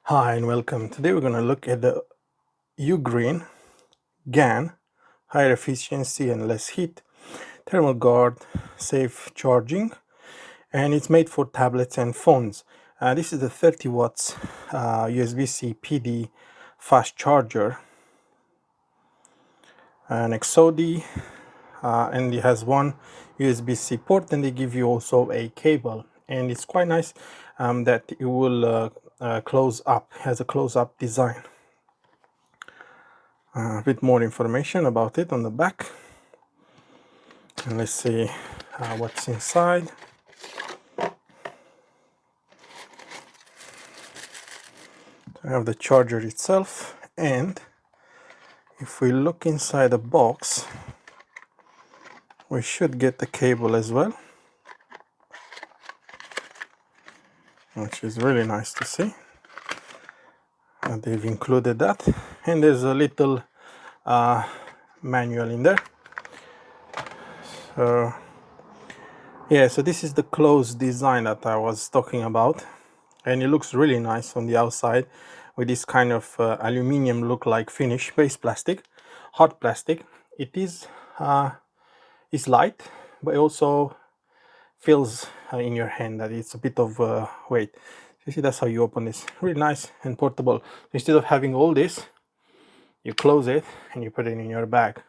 Hi and welcome. Today we're going to look at the UGREEN GAN, higher efficiency and less heat, thermal guard, safe charging, and it's made for tablets and phones. This is the 30 watts USB-C PD fast charger, Nexode, and it has one USB-C port, and they give you also a cable, and it's quite nice that it will close up, has a close-up design. A bit more information about it on the back, and let's see what's inside. I have the charger itself, and if we look inside the box, we should get the cable as well, which is really nice to see. They've included that, and there's a little manual in there. So yeah, so this is the closed design that I was talking about, and it looks really nice on the outside with this kind of aluminium look like finish, base plastic, hard plastic. It is light, but it also feels in your hand that it's a bit of weight. You see, that's how you open this. Really nice and portable. Instead of having all this, you close it and you put it in your bag.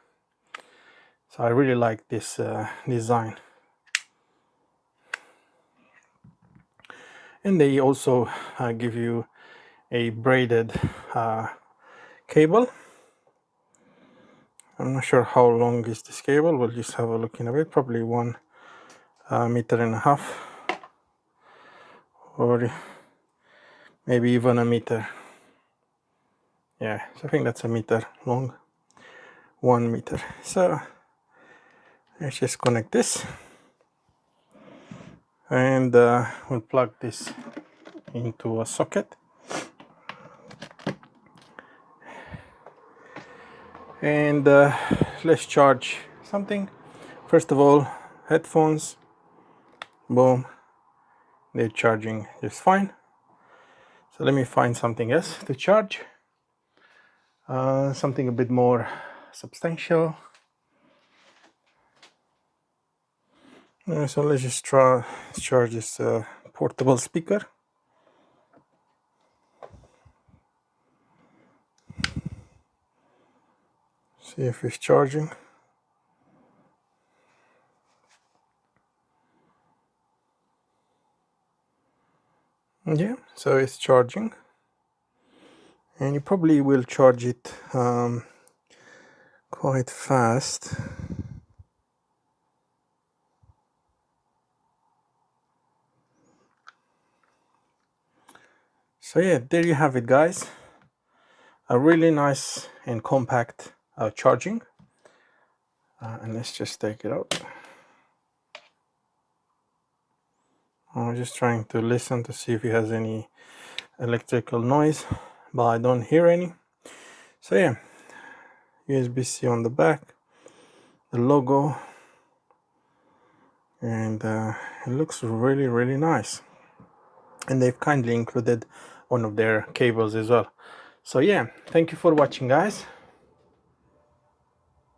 So I really like this design. And they also give you a braided cable. I'm not sure how long is this cable. We'll just have a look in a bit. Probably 1.5 meters, or maybe even a meter. Yeah, so I think that's a meter long, 1 meter. So let's just connect this, and we'll plug this into a socket, and let's charge something. First of all, headphones, boom, they're charging just fine. So let me find something else to charge, something a bit more substantial. So let's just charge this portable speaker. See if it's charging. Yeah, so it's charging, and you probably will charge it quite fast. So yeah, there you have it, guys. A really nice and compact charging. And let's just take it out. I'm just trying to listen to see if it has any electrical noise, but I don't hear any. So yeah, USB-C on the back, the logo, and it looks really nice. And they've kindly included one of their cables as well. So yeah, thank you for watching, guys.